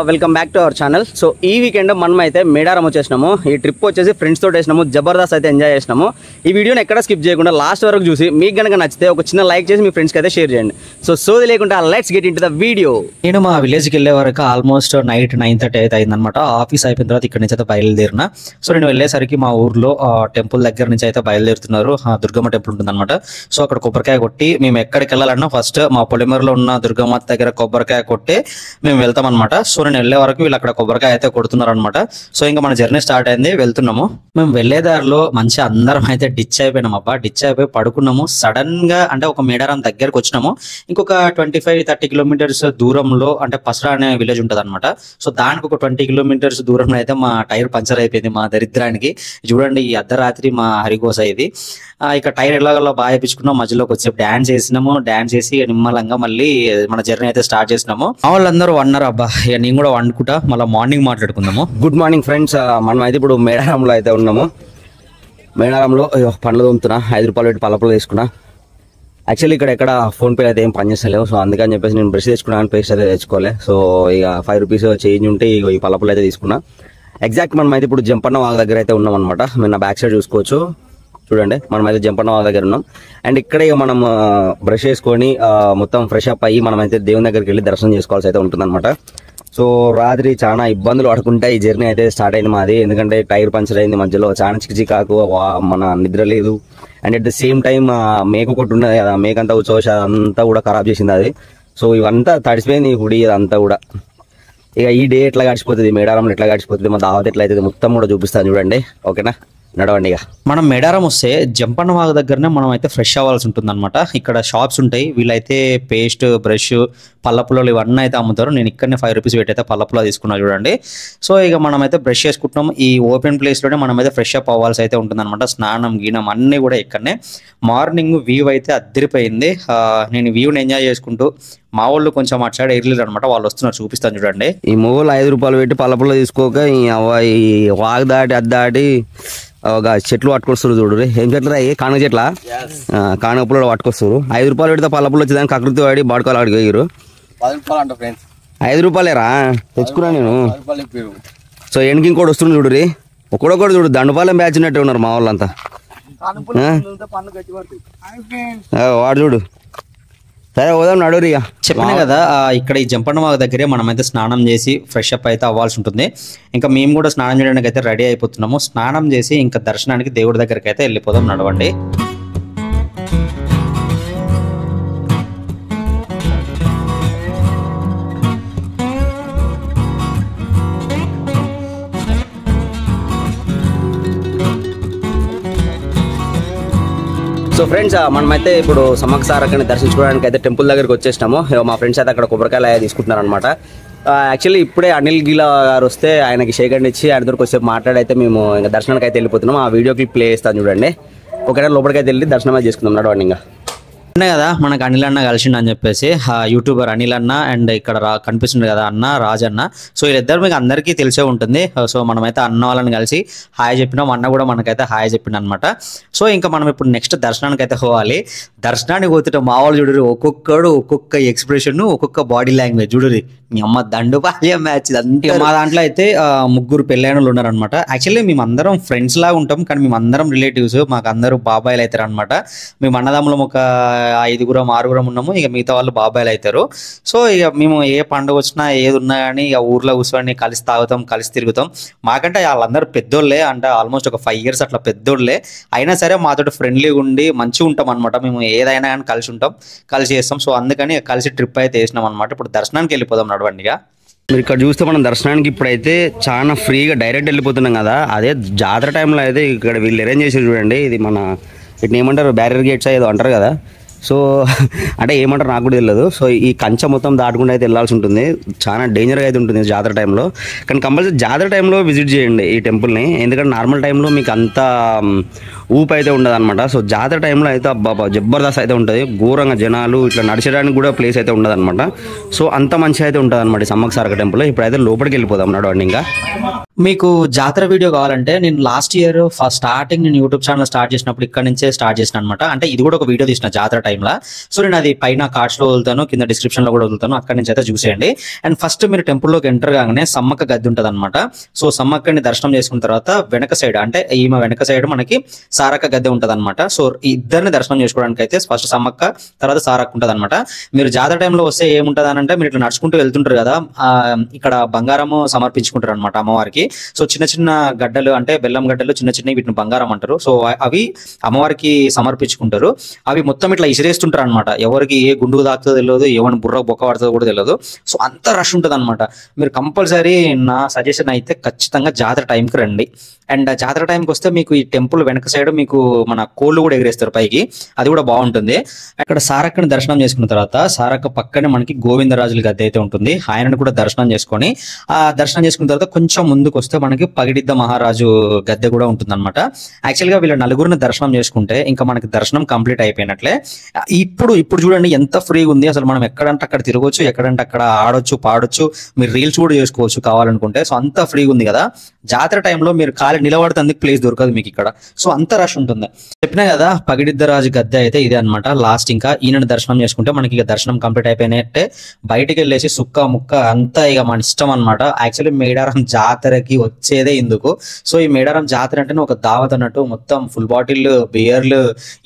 Welcome back to our channel. So ఈ weekend మనం అయితే మేడారం వచ్చేసినాము. ఈ ట్రిప్ వచ్చేసి ఫ్రెండ్స్ తోటి వేసినాము. జబర్దస్త్ అయితే ఎంజాయ్ చేసినాము. ఈ వీడియోని ఎక్కడ స్కిప్ చేయకుండా లాస్ట్ వరకు చూసి మీకు కనుక నచ్చితే ఒక చిన్న లైక్ చేసి మీ ఫ్రెండ్స్కి అయితే షేర్ చేయండి. సో సోది లేకుండా let's get into the video. నేను మా విలేజ్కి వెళ్ళే వరకు ఆల్మోస్ట్ నైట్ 9:30 అయితే అయిందనమాట. ఆఫీస్ అయిపోయిన తర్వాత ఇక్కడ నుంచి అయితే బయలుదేరిన. సో నేను వెళ్ళేసరికి మా ఊర్లో టెంపుల్ దగ్గర నుంచి అయితే బయలుదేరుతున్నారు. దుర్గమ్మ టెంపుల్ ఉంటుందన్నమాట. సో అక్కడ కొబ్బరికాయ కొట్టి మేము ఎక్కడికి వెళ్ళాలన్నా ఫస్ట్ మా పొలిమేరలో ఉన్న దుర్గమ్మ దగ్గర కొబ్బరికాయ కొట్టి మేము వెళ్తాం అనమాట. సో నేను వెళ్ళే వరకు వీళ్ళు అక్కడ కొబ్బరికాయ అయితే కొడుతున్నారు అనమాట. సో ఇంకా మన జర్నీ స్టార్ట్ అయింది, వెళ్తున్నాము. మేము వెళ్లే దారిలో మంచి అందరం అయితే డిచ్ అయిపోయినాం అబ్బా. డిచ్ అయిపోయి పడుకున్నాము. సడన్ గా అంటే ఒక మేడారం దగ్గరకు వచ్చినాము. ఇంకొక 25-30 కిలోమీటర్స్ దూరంలో అంటే పసరా అనే విలేజ్ ఉంటుంది అనమాట. సో దానికి ఒక 20 కిలోమీటర్స్ దూరంలో అయితే మా టైర్ పంచర్ అయిపోయింది మా దరిద్రానికి. చూడండి ఈ అర్ధరాత్రి మా హరిగోస ఇది. ఇక టైర్ ఎలాగలా బాగా వేయించుకున్నాం. మధ్యలో వచ్చి డాన్స్ చేసినాము. డాన్స్ చేసి నిమ్మలంగా మళ్ళీ మన జర్నీ అయితే స్టార్ట్ చేసినాము. మా వాళ్ళందరూ వన్నారు అబ్బా. ఇక నేను కూడా వండుకుంటా, మళ్ళీ మార్నింగ్ మాట్లాడుకుందాము. Good morning friends. మనం అయితే ఇప్పుడు మేడారంలో అయితే ఉన్నాము. మేడారంలో పండ్లు తోముతున్నా. 5 రూపాయలు పెట్టి పల్లపులు తీసుకున్నా. యాక్చువల్లీ ఇక్కడ ఎక్కడ ఫోన్పే అయితే ఏం పనిచేస్తలేవు. సో అందుకని చెప్పేసి నేను బ్రష్ తెచ్చుకున్నాను, పేస్ట్ అయితే తెచ్చుకోలే. సో ఇక 5 రూపీస్ చేంజ్ ఉంటే ఈ పల్లపులు అయితే తీసుకున్నా. ఎగ్జాక్ట్ మనం అయితే ఇప్పుడు జంపన్న వాళ్ళ దగ్గర అయితే ఉన్నాం అనమాట. మీరు నా బ్యాక్ సైడ్ చూసుకోవచ్చు. చూడండి మనం అయితే జంపన్న వాళ్ళ దగ్గర ఉన్నాం. అండ్ ఇక్కడే మనం బ్రష్ చేసుకొని మొత్తం ఫ్రెష్ అప్ అయ్యి మనం అయితే దేవుని దగ్గరికి వెళ్ళి దర్శనం చేసుకోవాల్సి అయితే ఉంటుంది అనమాట. సో రాత్రి చాలా ఇబ్బందులు పడుకుంటే ఈ జర్నీ అయితే స్టార్ట్ అయింది మాది. ఎందుకంటే టైర్ పంచర్ అయింది, మధ్యలో చాలా చికాకు, మన నిద్ర లేదు. And at the same time మేక ఒకటి ఉన్నది కదా, మేకంతా ఉచ్చోష అంతా కూడా ఖరాబ్ చేసింది అది. సో ఇవంతా తడిసిపోయింది, ఈ హుడి అదంతా కూడా. ఇక ఈ డే ఎట్లా గడిచిపోతుంది, మేడారంలో ఎట్లా గడిచిపోతుంది, మా దావత్ ఎట్లా అవుతుంది మొత్తం కూడా చూపిస్తాను చూడండి. ఓకేనా, నడవండి. ఇక మనం మేడారం వస్తే జంపన్న వాగు దగ్గరనే మనం అయితే ఫ్రెష్ అవ్వాల్సి ఉంటుంది అనమాట. ఇక్కడ షాప్స్ ఉంటాయి. వీళ్ళైతే పేస్ట్, బ్రష్, పల్లపులు ఇవన్నీ అయితే అమ్ముతారు. నేను ఇక్కడనే 5 రూపీస్ పెట్టి అయితే పల్లపులో తీసుకున్నా చూడండి. సో ఇక మనం అయితే బ్రష్ చేసుకుంటున్నాం. ఈ ఓపెన్ ప్లేస్లోనే మనం అయితే ఫ్రెష్ అప్ అవ్వాల్సి అయితే ఉంటుంది అనమాట. స్నానం గీనం అన్నీ కూడా ఇక్కడనే. మార్నింగ్ వ్యూ అయితే అద్దరిపోయింది. నేను వ్యూని ఎంజాయ్ చేసుకుంటూ మా వాళ్ళు కొంచెం అటు సైడ్ ఎర్లీరు అనమాట. వాళ్ళు వస్తున్నారు, చూపిస్తాను చూడండి. ఈ మొగలు 5 రూపాయలు పెట్టి పల్లపులో తీసుకోక ఈ వాగు దాటి అద్దాటి చెట్లు పట్టుకొస్తారు చూడు. ఏం చెట్లు అయ్యి? కానగ చెట్ల కానగ పుల్ల పట్టుకొస్తారు. 5 రూపాయలు పెడితే పల్లపులు వచ్చి దానికి కకృతి వాడి బాడుకోవాలి అడిగి వేయరు. 5 రూపాయలేరా తెచ్చుకున్నా నేను. సో ఎనికి ఇంకోటి వస్తుంది చూడు రీ, ఒకడొకటి చూడు. దండపాలెం బ్యాచ్ ఉన్నట్టే ఉన్నారు మా వాళ్ళంతా. వాడు చూడు. సరే పోదాం నడురి. చెప్పినా కదా ఇక్కడ ఈ జంపన్న వాగు దగ్గరే మనం అయితే స్నానం చేసి ఫ్రెష్ అప్ అయితే అవ్వాల్సి ఉంటుంది. ఇంకా మేము కూడా స్నానం చేయడానికి అయితే రెడీ అయిపోతున్నాము. స్నానం చేసి ఇంకా దర్శనానికి దేవుడి దగ్గరికి అయితే వెళ్ళిపోదాం, నడవండి. సో ఫ్రెండ్స్ మనమైతే ఇప్పుడు సమ్మక్క సారక్కని దర్శించుకోవడానికి అయితే టెంపుల్ దగ్గరికి వచ్చేసినాము. మా ఫ్రెండ్స్ అయితే అక్కడ కొబ్బరికాయలు తీసుకుంటున్నారు అనమాట. యాక్చువల్లీ ఇప్పుడే అనిల్ గీలా గారు వస్తే ఆయనకి షేక్ హ్యాండ్ ఇచ్చి ఆయన దగ్గర వచ్చేపు మాట్లాడైతే మేము ఇంకా దర్శనానికి అయితే వెళ్ళిపోతున్నాం. ఆ వీడియో క్లిప్ ప్లే చేస్తాను చూడండి. ఒకటే లోపలికి అయితే వెళ్ళి దర్శనం అయితే చేసుకుందాం, నడవండి. ఇంకా అనే కదా మనకు అనిల్ అన్న కలిసిండు అని చెప్పేసి యూట్యూబర్ అనిల్ అన్న అండ్ ఇక్కడ కనిపిస్తుంది కదా అన్న రాజ్ అన్న. సో వీళ్ళిద్దరు మీకు అందరికీ తెలిసే ఉంటుంది. సో మనమైతే అన్న వాళ్ళని కలిసి హాయ్ చెప్పినాం. అన్న కూడా మనకైతే హాయ్ చెప్పిండు అనమాట. సో ఇంకా మనం ఇప్పుడు నెక్స్ట్ దర్శనానికి అయితే పోవాలి. దర్శనానికి పోతుంటే మా వాళ్ళు చూడరు, ఒక్కొక్కడు ఒక్కొక్క ఎక్స్ప్రెషన్, ఒక్కొక్క బాడీ లాంగ్వేజ్ చూడరు. మీ అమ్మ దండుపాల్యం మ్యాచ్ అంతే. మా దాంట్లో అయితే 3 పెళ్ళైనలు ఉన్నారనమాట. యాక్చువల్లీ మేమందరం ఫ్రెండ్స్ లాగా ఉంటాం, కానీ మేమందరం రిలేటివ్స్. మాకు అందరూ బాబాయిలు అవుతారు అనమాట. మేము అన్నదమ్ములం ఒక 5-6 ఉన్నాము. ఇక మిగతా వాళ్ళు బాబాయిలు అవుతారు. సో ఇక మేము ఏ పండుగ వచ్చినా ఏది ఉన్నా కానీ ఇక ఊర్లో కూర్చొని కలిసి తాగుతాం, కలిసి తిరుగుతాం. మాకంటే వాళ్ళందరూ పెద్దోళ్ళే, అంటే ఆల్మోస్ట్ ఒక 5 years అట్లా పెద్దోళ్ళే. అయినా సరే మాతో ఫ్రెండ్లీగా ఉండి మంచిగా ఉంటాం అనమాట. మేము ఏదైనా కానీ కలిసి ఉంటాం, కలిసి చేస్తాం. సో అందుకని కలిసి ట్రిప్ అయితే వేసినాం అనమాట. ఇప్పుడు దర్శనానికి వెళ్ళిపోదాం, నడవండిగా. మీరు ఇక్కడ చూస్తే మనం దర్శనానికి ఇప్పుడైతే చాలా ఫ్రీగా డైరెక్ట్ వెళ్ళిపోతున్నాం కదా. అదే జాతర టైంలో అయితే ఇక్కడ వీళ్ళు అరేంజ్ చేసి చూడండి. ఇది మన వీటిని ఏమంటారు, బ్యారియర్ గేట్స్ ఏదో అంటారు కదా. సో అంటే ఏమంటారు నాకు కూడా తెలియదు. సో ఈ కంచె మొత్తం దాటుకుంటూ అయితే వెళ్ళాల్సి ఉంటుంది. చాలా డేంజర్గా అయితే ఉంటుంది జాతర టైంలో. కానీ కంపల్సరీ జాతర టైంలో విజిట్ చేయండి ఈ టెంపుల్ని. ఎందుకంటే నార్మల్ టైంలో మీకు అంత ఊపు అయితే ఉండదు అనమాట. సో జాతర టైంలో అయితే అబ్బా జబర్దస్త్ అయితే ఉంటుంది. ఘోరంగా జనాలు, ఇట్లా నడిచడానికి కూడా ప్లేస్ అయితే ఉండదు అనమాట. సో అంత మంచిగా అయితే ఉంటుంది అనమాట సమ్మక్క సారక్క టెంపుల్. ఇప్పుడైతే లోపలికి వెళ్ళిపోదాం, నడవండి. ఇంకా మీకు జాతర వీడియో కావాలంటే నేను లాస్ట్ ఇయర్ ఫస్ట్ స్టార్టింగ్ నేను యూట్యూబ్ ఛానల్ స్టార్ట్ చేసినప్పుడు ఇక్కడ నుంచే స్టార్ట్ చేసిన అనమాట. అంటే ఇది కూడా ఒక వీడియో తీసిన జాతర టైంలో. సో నేను అది పైన కార్డ్స్ లో వదులుతాను, కింద డిస్క్రిప్షన్ లో కూడా వదులుతాను, అక్కడ నుంచి అయితే చూసేయండి. అండ్ ఫస్ట్ మీరు టెంపుల్లోకి ఎంటర్ కాగానే సమ్మక్క గద్దె ఉంటుంది అనమాట. సో సమ్మక్కని దర్శనం చేసుకున్న తర్వాత వెనక సైడ్ అంటే ఈమె వెనక సైడ్ మనకి సారక్క గద్దె ఉంటుంది అనమాట. సో ఇద్దరిని దర్శనం చేసుకోవడానికి అయితే ఫస్ట్ సమ్మక్క తర్వాత సారక్క ఉంటుంది అనమాట. మీరు జాతర టైంలో వస్తే ఏముంటుంది అని అంటే మీరు ఇట్లా నడుచుకుంటూ వెళ్తుంటారు కదా, ఇక్కడ బంగారము సమర్పించుకుంటారు అనమాట అమ్మవారికి. సో చిన్న చిన్న గడ్డలు అంటే బెల్లం గడ్డలు చిన్న చిన్నవి, వీటిని బంగారం అంటారు. సో అవి అమ్మవారికి సమర్పించుకుంటారు. అవి మొత్తం ఇట్లా ఇసిరేస్తుంటారు అనమాట. ఎవరికి ఏ గుండుకు తాకుతుందో తెలియదు, ఎవరిని బుర్ర బొక్క పడుతుందో కూడా తెలియదు. సో అంత రష్ ఉంటుంది అనమాట. మీరు కంపల్సరీ నా సజెషన్ అయితే ఖచ్చితంగా జాతర టైంకి రండి. అండ్ జాతర టైంకి వస్తే మీకు ఈ టెంపుల్ వెనక సైడ్ మీకు మన కోళ్ళు కూడా ఎగిరేస్తారు పైకి, అది కూడా బాగుంటుంది. అక్కడ సారక్కని దర్శనం చేసుకున్న తర్వాత సారక్క పక్కనే మనకి గోవిందరాజుల గద్దె అయితే ఉంటుంది. ఆయనను కూడా దర్శనం చేసుకొని దర్శనం చేసుకున్న తర్వాత కొంచెం ముందుకు వస్తే మనకి పగిడిద్ద మహారాజు గద్దె కూడా ఉంటుంది అనమాట. యాక్చువల్గా వీళ్ళ నలుగురిని దర్శనం చేసుకుంటే ఇంకా మనకి దర్శనం కంప్లీట్ అయిపోయినట్లే. ఇప్పుడు చూడండి ఎంత ఫ్రీగా ఉంది అసలు. మనం ఎక్కడంటే అక్కడ తిరగొచ్చు, ఎక్కడంటే అక్కడ ఆడొచ్చు, పాడొచ్చు, మీరు రీల్స్ కూడా చేసుకోవచ్చు కావాలనుకుంటే. సో అంత ఫ్రీగా ఉంది కదా. జాతర టైంలో మీరు ఖాళీ నిలబడితే అందుకు ప్లేస్ దొరకదు మీకు ఇక్కడ. సో అంత రష్ ఉంటుంది. చెప్పినా కదా పగిడిద్దరాజు గద్దె అయితే ఇదే అనమాట లాస్ట్. ఇంకా ఈయనను దర్శనం చేసుకుంటే మనకి ఇక దర్శనం కంప్లీట్ అయిపోయినట్టే. బయటికి వెళ్ళేసి సుక్క ముక్క అంతా ఇక మన ఇష్టం అనమాట. యాక్చువల్లీ మేడారం జాతరకి వచ్చేదే ఇందుకు. సో ఈ మేడారం జాతర అంటేనే ఒక దావత్ అన్నట్టు. మొత్తం ఫుల్ బాటిల్ బియర్లు,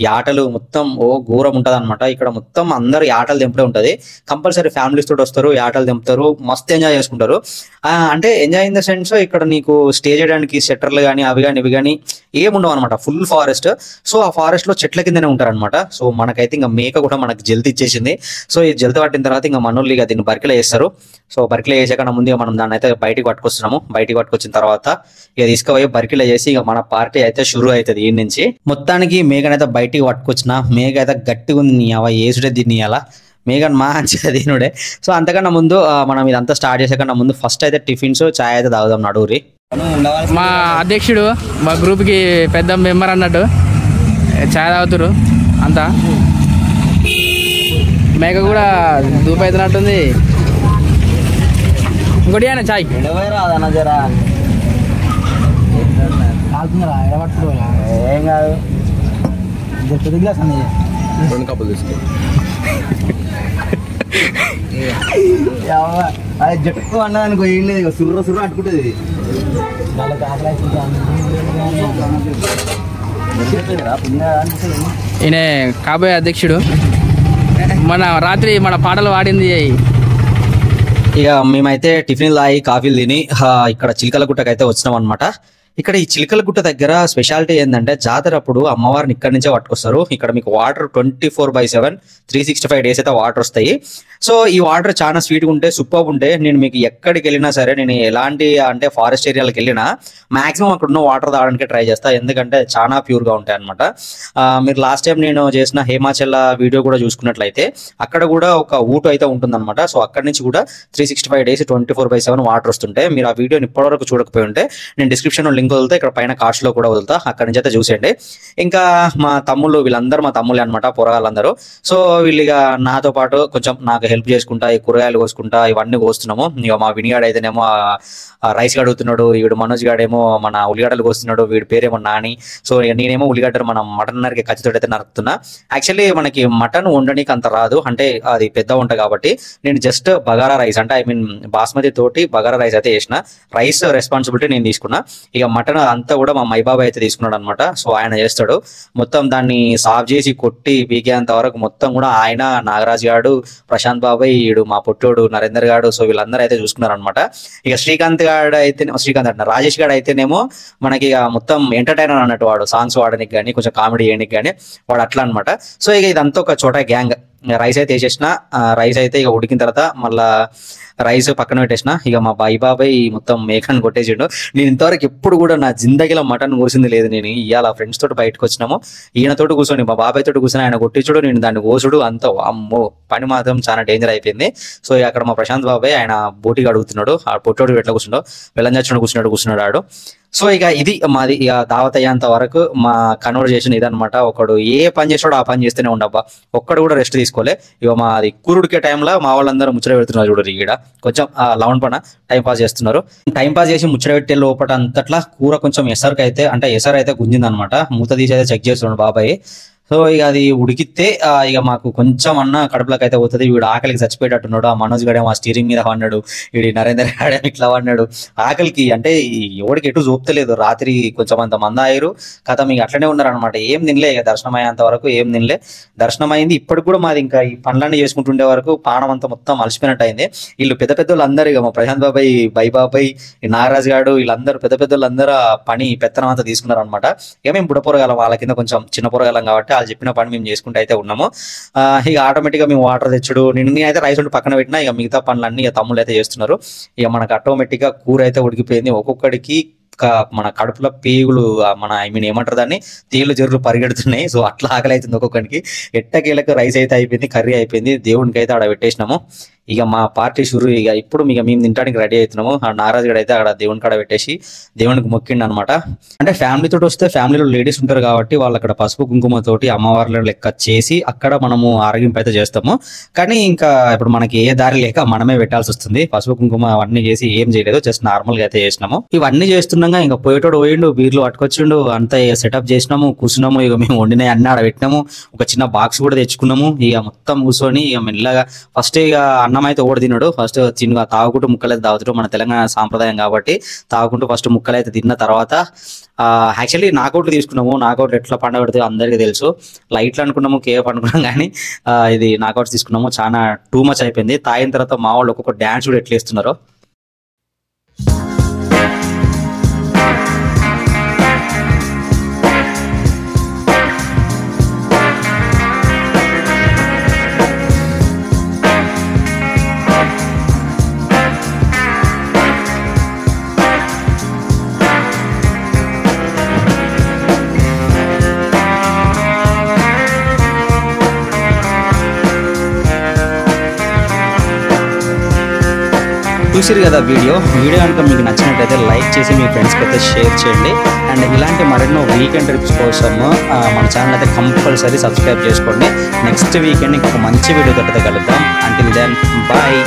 యాటలు మొత్తం ఘోరం ఉంటది అనమాట. ఇక్కడ మొత్తం అందరు యాటలు దింపడే ఉంటది. కంపల్సరీ ఫ్యామిలీస్ తోటి వస్తారు, యాటలు దింపుతారు, మస్తు ఎంజాయ్ చేసుకుంటారు. అంటే ఎంజాయ్ ఇన్ ద సెన్స్ ఇక్కడ నీకు స్టే చేయడానికి షట్టర్లు కానీ అవి కానీ ఇవి కానీ ఏముండవు అనమాట. Full forest. సో ఆ ఫారెస్ట్ లో చెట్ల కిందనే ఉంటారనమాట. సో మనకైతే ఇంకా మేక కూడా మనకి జల్ది ఇచ్చేసింది. సో ఈ జల్ది పట్టిన తర్వాత ఇంకా మనోళ్ళు ఇక దీన్ని బరికిలో వేస్తారు. సో బరికిలో వేసాక ముందుగా మనం దాన్ని అయితే బయటికి పట్టుకొస్తున్నాము. బయటికి పట్టుకొచ్చిన తర్వాత ఇక తీసుకుపోయి బరికిలో చేసి ఇక మన పార్టీ అయితే షురూ అవుతుంది ఈ నుంచి. మొత్తానికి మేకనైతే బయటికి పట్టుకొచ్చిన. మేక అయితే గట్టిగా ఉంది, నీ అవ ఏసుడే దీన్ని అలా మేఘన్ మంచిగా తినుడే. సో అంతకన్నా ముందు మనం ఇదంతా స్టార్ట్ చేసేకన్నా ముందు ఫస్ట్ అయితే టిఫిన్స్ చాయ్ అయితే తాగుదాం నడువురి. మా అధ్యక్షుడు మా గ్రూప్కి పెద్ద మెంబర్ అన్నట్టు చాయ్ తాగుతారు అంతా. మేక కూడా దూపైతున్నట్టుంది. ఇంకోటి అయినా చాయ్ ఏం కాదు, 2 కప్పులు తీసుకో. అది జట్టు అన్నదానికి ఏం లేదు, సుర్ర సుర్ర అట్టుకుంటుంది. ఈయన కాబోయే అధ్యక్షుడు. మన రాత్రి మన పాటలు పాడింది. ఇక మేమైతే టిఫిన్ తాగి కాఫీలు తిని ఇక్కడ చిలకల గుట్టకైతే వచ్చినాం అనమాట. ఇక్కడ ఈ చిలకల గుట్ట దగ్గర స్పెషాలిటీ ఏంటంటే జాతర అప్పుడు అమ్మవారిని ఇక్కడ నుంచే పట్టుకొస్తారు. ఇక్కడ మీకు వాటర్ 24/7 365 డేస్ అయితే వాటర్ వస్తాయి. సో ఈ వాటర్ చాలా స్వీట్గా ఉంటే సూపర్ ఉంటే నేను మీకు ఎక్కడికి వెళ్ళినా సరే నేను ఎలాంటి అంటే ఫారెస్ట్ ఏరియాలకు వెళ్ళినా మాక్సిమం అక్కడ ఉన్న వాటర్ తాగడానికి ట్రై చేస్తా. ఎందుకంటే చాలా ప్యూర్గా ఉంటాయి అనమాట. మీరు లాస్ట్ టైం నేను చేసిన హిమాచల్ వీడియో కూడా చూసుకున్నట్లయితే అక్కడ కూడా ఒక ఊటు అయితే ఉంటుందన్నమాట. సో అక్కడ నుంచి కూడా 365 డేస్ 24/7 వాటర్ వస్తుంటాయి. మీరు ఆ వీడియోని ఇప్పటివరకు చూడకపోయి ఉంటే నేను డిస్క్రిప్షన్లో లింక్ వదులుతా, ఇక్కడ పైన కార్డ్స్ లో కూడా వదులుతా, అక్కడ నుంచి అయితే చూసేయండి. ఇంకా మా తమ్ముళ్ళు వీళ్ళందరూ మా తమ్ముళ్ళే అనమాట, పొరగాళ్ళందరూ. సో వీళ్ళు ఇక నాతో పాటు కొంచెం నాకు హెల్ప్ చేసుకుంటా ఈ కూరగాయలు కోసుకుంటా ఇవన్నీ కోస్తున్నాము. ఇక మా వినిగాడు అయితేనేమో రైస్ కడుగుతున్నాడు, వీడు మనోజ్ గాడేమో మన ఉల్లిగడ్డలు కోస్తున్నాడు, వీడి పేరేమో నాని. సో నేనేమో ఉల్లిగడ్డలు మన మటన్ నరికి ఖచ్చితంగా అయితే నరుకుతున్నా. యాక్చువల్లీ మనకి మటన్ వండడానికి అంత రాదు, అంటే అది పెద్ద వంట కాబట్టి నేను జస్ట్ బగారా రైస్ అంటే బాస్మతి తోటి బగారా రైస్ అయితే చేసిన. రైస్ రెస్పాన్సిబిలిటీ నేను తీసుకున్నా. ఇక మటన్ అంతా కూడా మా మైబాబు అయితే తీసుకున్నాడు అనమాట. సో ఆయన చేస్తాడు మొత్తం. దాన్ని సాఫ్ చేసి కొట్టి పీకేంత వరకు మొత్తం కూడా ఆయన, నాగరాజ్ గాడు, ప్రశాంత్ బాబాయ్, ఈడు మా పొట్టోడు నరేందర్ గాడు, సో వీళ్ళందరూ అయితే చూసుకున్నారు అనమాట. ఇక శ్రీకాంత్ గాడు అయితే శ్రీకాంత్ అంటే రాజేష్ గాడు అయితేనేమో మనకి ఇక మొత్తం ఎంటర్టైనర్ అన్నట్టు. వాడు సాంగ్స్ వాడడానికి కానీ కొంచెం కామెడీ చేయడానికి కానీ వాడు అట్లా అనమాట. సో ఇక ఇదంతా ఒక చోట గ్యాంగ్. రైస్ అయితే వేసేసిన. రైస్ అయితే ఇక ఉడికిన తర్వాత మళ్ళా రైస్ పక్కన పెట్టేసిన. ఇక మా బాబాయ్ మొత్తం మేకను కొట్టేసిండు. నేను ఇంతవరకు ఎప్పుడు కూడా నా జిందగీలో మటన్ కోసింది లేదు. నేను ఇవాళ ఫ్రెండ్స్ తోటి బయటకు వచ్చినాము, ఈయనతోటి కూర్చొని మా బాబాయ్ తోటి కూర్చొని ఆయన కొట్టించుడు, నేను దాన్ని కోసుడు అంత అమ్మో పని మాత్రం చాలా డేంజర్ అయిపోయింది. సో అక్కడ మా ప్రశాంత్ బాబాయ్ ఆయన బోటిగా అడుగుతున్నాడు, ఆ పొట్టోడు ఎట్లా కూర్చుండో వెళ్ళంజాచుడు కూర్చున్నాడు ఆడు. సో ఇక ఇది మాది ఇక దావత్ అయ్యేంత వరకు మా కన్వర్జేషన్ ఇదనమాట. ఒకడు ఏ పని చేసాడో ఆ పని చేస్తూనే ఉండబ్బా, ఒక్కడు కూడా రెస్ట్ తీసుకోలే. ఇక మాది కూరుడికే టైంలో మా వాళ్ళందరూ ముచ్చట పెడుతున్నారు చూడరు, ఈడ కొంచెం లవన్ పన టైం పాస్ చేస్తున్నారు. టైం పాస్ చేసి ముచ్చట పెట్టే లోపల అంతట్లా కూర కొంచెం ఎసరు అయితే గుంజింది అనమాట. మూత తీసి అయితే చెక్ చేస్తున్నాడు బాబాయ్. సో ఇక అది ఉడికితే ఇక మాకు కొంచెం అన్న కడుపులోకి అయితే పోతుంది. వీడు ఆకలికి చచ్చిపోయేటట్టున్నాడు. ఆ మనోజ్ గడేమో ఆ స్టీరింగ్ మీద పడినాడు, వీడి నరేందర్ గడేమో ఇట్లా పడినాడు. ఆకలికి అంటే ఎవడికి ఎటు చూపుతలేదు. రాత్రి కొంచెం అంత మంద అయ్యారు కథ, మీకు అట్లనే ఉన్నారు అనమాట. ఏం తినలే ఇక దర్శనం అయ్యేంత వరకు ఏం తినలే. దర్శనం అయింది. ఇప్పటికి కూడా మాది ఇంకా ఈ పనులన్నీ చేసుకుంటుండే వరకు పానం అంతా మొత్తం అలసిపోయినట్టు అయింది. వీళ్ళు పెద్ద పెద్దోళ్ళు అందరూ ఇక మా ప్రశాంత్ బాబాయ్, బాబాయ్, నాగరాజ్ గారు, వీళ్ళందరూ పెద్ద పెద్దోళ్ళు అందరూ పని పెత్తనం అంతా తీసుకున్నారు అనమాట. ఇక మేము బుడపోరగాలం, వాళ్ళ కింద కొంచెం చిన్న పోరగాలం కాబట్టి వాళ్ళు చెప్పిన పని మేము చేసుకుంటూ అయితే ఉన్నాము. ఇక ఆటోమేటిక్ గా మేము వాటర్ తెచ్చుడు, నేను అయితే రైస్ ఉండి పక్కన పెట్టినా. ఇక మిగతా పనులన్నీ ఇక తమ్ముళ్ళు అయితే చేస్తున్నారు. ఇక మనకు ఆటోమేటిక్ గా కూర అయితే ఉడికిపోయింది. ఒక్కొక్కడికి మన కడుపులో పేగులు మన ఏమంటారు దాన్ని, తేలు జరులు పరిగెడుతున్నాయి. సో అట్లా ఆకలి అవుతుంది ఒక్కొక్కడికి. ఎట్టకేలకు రైస్ అయితే అయిపోయింది, కర్రీ అయిపోయింది. దేవునికి అయితే ఆడ పెట్టేసినాము. ఇక మా పార్టీ షురు. ఇక ఇప్పుడు మేము తినడానికి రెడీ అవుతున్నాము. ఆ నారాజ్ గడ అయితే అక్కడ దేవుని కాడ పెట్టేసి దేవునికి మొక్కిండు అనమాట. అంటే ఫ్యామిలీతో వస్తే ఫ్యామిలీలో లేడీస్ ఉంటారు కాబట్టి వాళ్ళు అక్కడ పసుపు కుంకుమతోటి అమ్మవార్ల లెక్క చేసి అక్కడ మనము ఆరగింపు అయితే చేస్తాము. కానీ ఇంకా ఇప్పుడు మనకి ఏ దారి లేక మనమే పెట్టాల్సి వస్తుంది. పసుపు కుంకుమ అవన్నీ చేసి ఏం చేయలేదు, జస్ట్ నార్మల్ గా అయితే చేసినాము. ఇవన్నీ చేస్తున్నాగా ఇంకా పోయేటోడు పోయిండు, బీర్లు పట్టుకొచ్చిండు, అంతా సెటప్ చేసినాము, కూర్చున్నాము. ఇక మేము వండిన అన్ని ఆడ పెట్టినాము. ఒక చిన్న బాక్స్ కూడా తెచ్చుకున్నాము. ఇక మొత్తం కూర్చొని ఇక మెల్లగా ఫస్ట్ ఇక అన్నం అయితే ఓడి తిన్నాడు. ఫస్ట్ చిన్నగా తాగుకుంటూ ముక్కలు అయితే తాగుతాడు, మన తెలంగాణ సాంప్రదాయం కాబట్టి. తాగుకుంటూ ఫస్ట్ ముక్కలు అయితే తిన్న తర్వాత యాక్చువల్లీ నాకౌట్లు తీసుకున్నాము. నాకౌట్లు ఎట్లా పండ పెడితే అందరికీ తెలుసు. లైట్లు అనుకున్నాము, కేఎఫ్ అనుకున్నాం, కానీ ఇది నాకౌట్స్ తీసుకున్నాము. చాలా టూ మచ్ అయిపోయింది. తాగిన తర్వాత మా వాళ్ళు ఒక్కొక్క డ్యాన్స్ కూడా ఎట్లా ఇస్తున్నారో. చూసిరు కదా వీడియో కనుక మీకు నచ్చినట్లయితే లైక్ చేసి మీ ఫ్రెండ్స్కి అయితే షేర్ చేయండి. అండ్ ఇలాంటి మరెన్నో వీకెండ్ ట్రిప్స్ కోసము మన ఛానల్ అయితే కంపల్సరీ సబ్స్క్రైబ్ చేసుకోండి. నెక్స్ట్ వీకెండ్ ఇంకొక మంచి వీడియో తోటి కలుద్దాం. Until then bye.